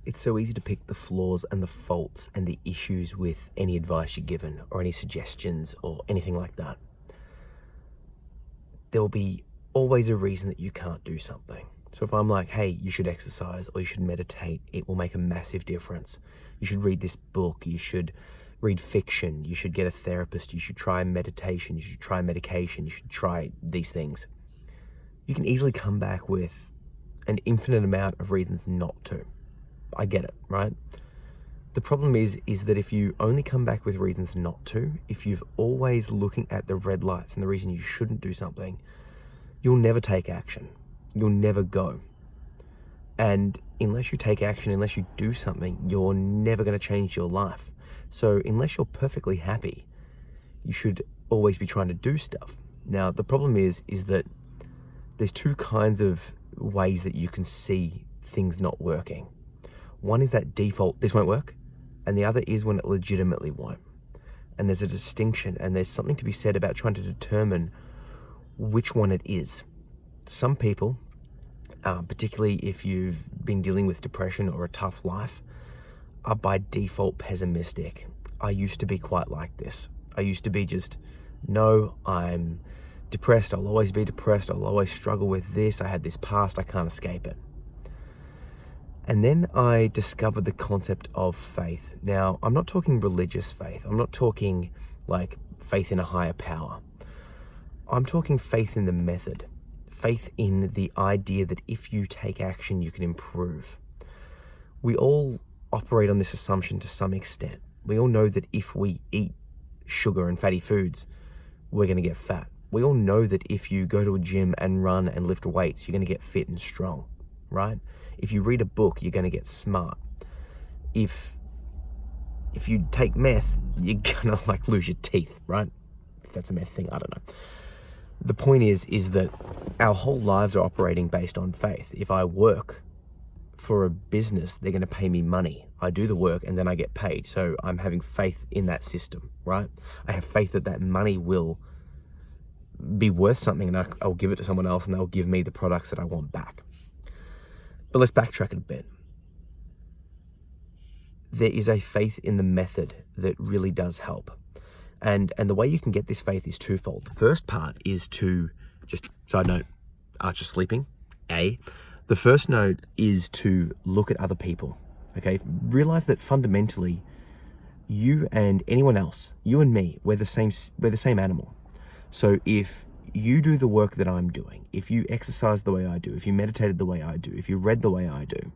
It's so easy to pick the flaws and the faults and the issues with any advice you're given or any suggestions or anything like that. There will be always a reason that you can't do something. So if I'm like, hey, you should exercise or you should meditate, it will make a massive difference. You should read this book, you should read fiction, you should get a therapist, you should try meditation, you should try medication, you should try these things. You can easily come back with an infinite amount of reasons not to. I get it, right? The problem is that if you only come back with reasons not to, if you're always looking at the red lights and the reason you shouldn't do something, you'll never take action. You'll never go. And unless you take action, unless you do something, you're never going to change your life. So unless you're perfectly happy, you should always be trying to do stuff. Now, the problem is that there's two kinds of ways that you can see things not working. One is that default, this won't work, and the other is when it legitimately won't. And there's a distinction, and there's something to be said about trying to determine which one it is. Some people, particularly if you've been dealing with depression or a tough life, are by default pessimistic. I used to be quite like this. I used to be just, no, I'm depressed, I'll always be depressed, I'll always struggle with this, I had this past, I can't escape it. And then I discovered the concept of faith. Now, I'm not talking religious faith. I'm not talking like faith in a higher power. I'm talking faith in the method. Faith in the idea that if you take action, you can improve. We all operate on this assumption to some extent. We all know that if we eat sugar and fatty foods, we're going to get fat. We all know that if you go to a gym and run and lift weights, you're going to get fit and strong, right? If you read a book, you're going to get smart. If you take meth, you're going to like lose your teeth, right? If that's a meth thing, I don't know. The point is that our whole lives are operating based on faith. If I work for a business, they're going to pay me money. I do the work and then I get paid. So I'm having faith in that system, right? I have faith that money will be worth something, and I'll give it to someone else and they'll give me the products that I want back. But let's backtrack a bit. There is a faith in the method that really does help. And the way you can get this faith is twofold. The first part is to, just side note, Archer's sleeping, The first note is to look at other people, okay? Realize that fundamentally, you and anyone else, you and me, we're the same animal. So if you do the work that I'm doing, if you exercise the way I do, if you meditated the way I do, if you read the way I do,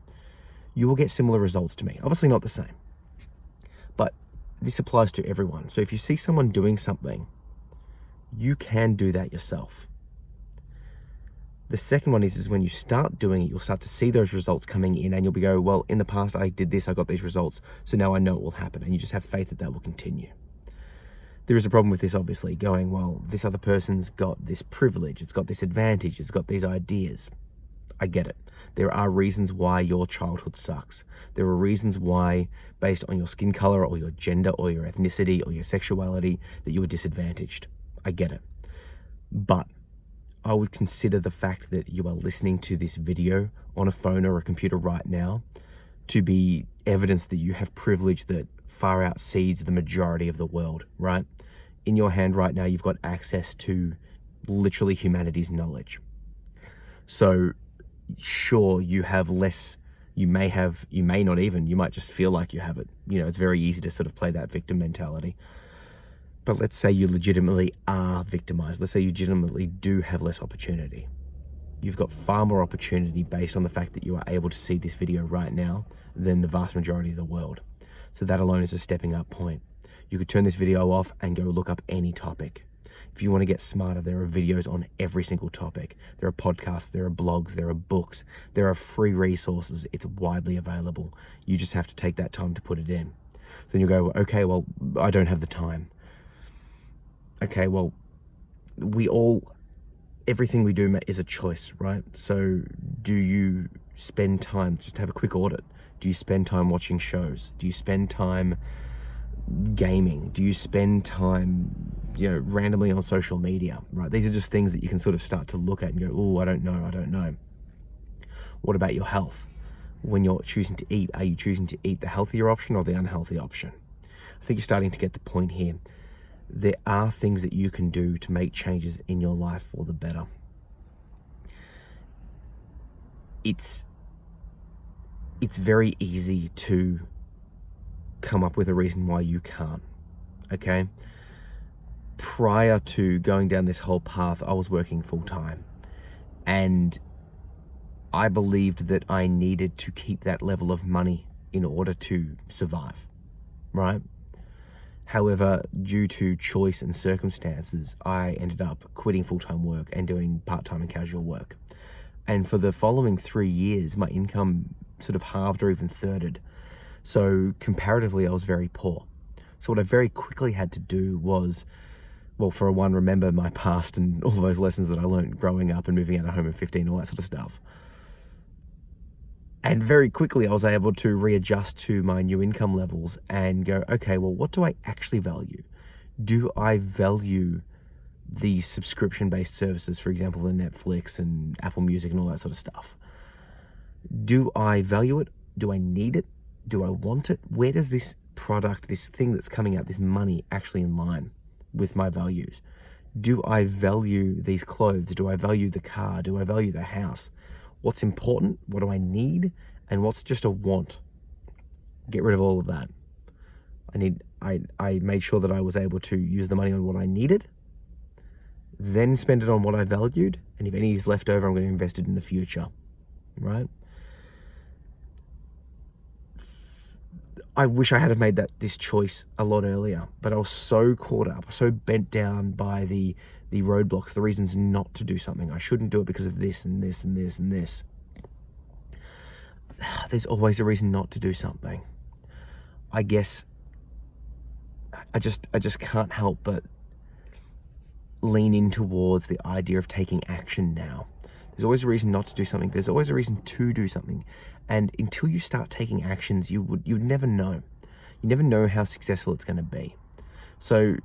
you will get similar results to me. Obviously not the same, but this applies to everyone. So if you see someone doing something, you can do that yourself. The second one is when you start doing it, you'll start to see those results coming in and you'll go, well, in the past I did this, I got these results, so now I know it will happen. And you just have faith that will continue. There is a problem with this, obviously, going, well, this other person's got this privilege, it's got this advantage, it's got these ideas. I get it. There are reasons why your childhood sucks. There are reasons why, based on your skin color or your gender or your ethnicity or your sexuality, that you were disadvantaged. I get it. But I would consider the fact that you are listening to this video on a phone or a computer right now to be evidence that you have privilege that far outseeds the majority of the world, right? In your hand right now, you've got access to literally humanity's knowledge. So sure, you have less, you may not even, you might just feel like you have it. You know, it's very easy to sort of play that victim mentality. But let's say you legitimately are victimized. Let's say you legitimately do have less opportunity. You've got far more opportunity based on the fact that you are able to see this video right now than the vast majority of the world. So that alone is a stepping up point. You could turn this video off and go look up any topic. If you want to get smarter, there are videos on every single topic. There are podcasts, there are blogs, there are books, there are free resources. It's widely available. You just have to take that time to put it in. Then you'll go, okay, well, I don't have the time. Okay, well, everything we do is a choice, right? So do you spend time, just have a quick audit. Do you spend time watching shows? Do you spend time gaming? Do you spend time, randomly on social media, right? These are just things that you can sort of start to look at and go, oh, I don't know. What about your health? when you're choosing to eat. Are you choosing to eat the healthier option or the unhealthy option? I think you're starting to get the point here. There are things that you can do to make changes in your life for the better. It's very easy to come up with a reason why you can't, okay? Prior to going down this whole path, I was working full-time, and I believed that I needed to keep that level of money in order to survive, right? However, due to choice and circumstances, I ended up quitting full-time work and doing part-time and casual work. And for the following 3 years, my income sort of halved or even thirded. So comparatively, I was very poor. So what I very quickly had to do was, well, for one, remember my past and all those lessons that I learned growing up and moving out of home at 15, all that sort of stuff. And very quickly, I was able to readjust to my new income levels and go, okay, well, what do I actually value? Do I value these subscription-based services, for example, the Netflix and Apple Music and all that sort of stuff? Do I value it? Do I need it? Do I want it? Where does this product, this thing that's coming out, this money actually in line with my values? Do I value these clothes? Do I value the car? Do I value the house? What's important? What do I need? And what's just a want? Get rid of all of that. I made sure that I was able to use the money on what I needed, then spend it on what I valued, and if any is left over, I'm going to invest it in the future, right? I wish I had made this choice a lot earlier, but I was so caught up, so bent down by the roadblocks, the reasons not to do something. I shouldn't do it because of this and this and this and this. There's always a reason not to do something. I guess I just can't help but lean in towards the idea of taking action now. There's always a reason not to do something. There's always a reason to do something. And until you start taking actions, you'd never know. You never know how successful it's going to be. So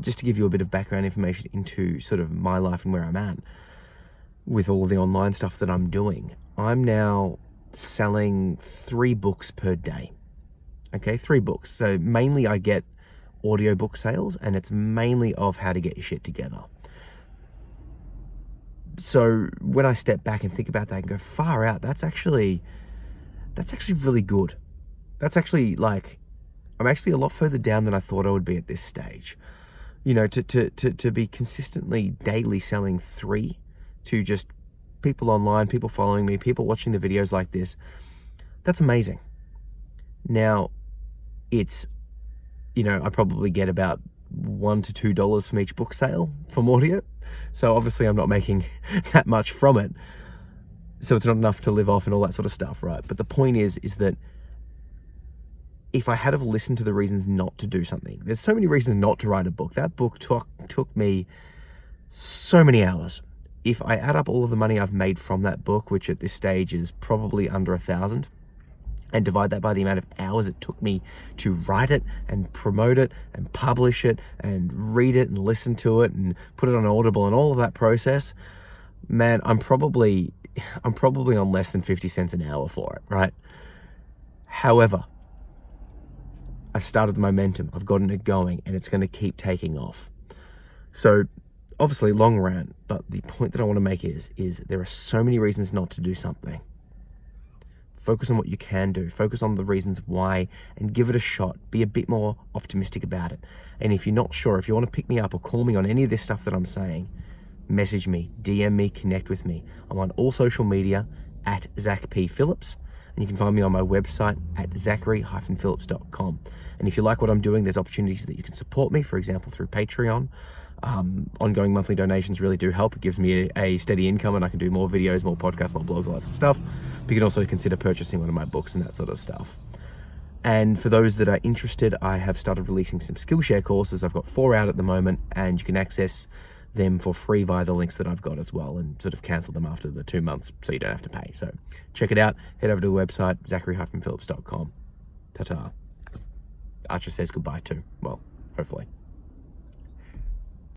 just to give you a bit of background information into sort of my life and where I'm at with all of the online stuff that I'm doing, I'm now selling 3 books per day. Okay, 3 books. So mainly I get audiobook sales, and it's mainly of how to get your shit together. So when I step back and think about that and go far out, that's actually really good. That's actually I'm actually a lot further down than I thought I would be at this stage. You know, to be consistently daily selling 3 to just people online, people following me, people watching the videos like this, that's amazing. Now, it's, you know, I probably get about $1 to $2 from each book sale from audio. So obviously I'm not making that much from it. So it's not enough to live off and all that sort of stuff, right? But the point is that if I had have listened to the reasons not to do something, there's so many reasons not to write a book. That book took me so many hours. If I add up all of the money I've made from that book, which at this stage is probably under 1,000, and divide that by the amount of hours it took me to write it and promote it and publish it and read it and listen to it and put it on Audible and all of that process, man, I'm probably on less than 50 cents an hour for it, right? However, I started the momentum, I've gotten it going, and it's going to keep taking off. So obviously long rant, but the point that I want to make is there are so many reasons not to do something. Focus on what you can do. Focus on the reasons why and give it a shot. Be a bit more optimistic about it. And if you're not sure, if you want to pick me up or call me on any of this stuff that I'm saying, message me, DM me, connect with me. I'm on all social media at Zach P. Phillips. And you can find me on my website at zachary-phillips.com. And if you like what I'm doing, there's opportunities that you can support me, for example, through Patreon. Ongoing monthly donations really do help. It gives me a steady income, and I can do more videos, more podcasts, more blogs, all that sort of stuff. But you can also consider purchasing one of my books and that sort of stuff. And for those that are interested, I have started releasing some Skillshare courses. I've got 4 out at the moment, and you can access them for free via the links that I've got as well, and sort of cancel them after the 2 months so you don't have to pay. So check it out. Head over to the website, zachary-phillips.com. Ta-ta. Archer says goodbye too. Well, hopefully.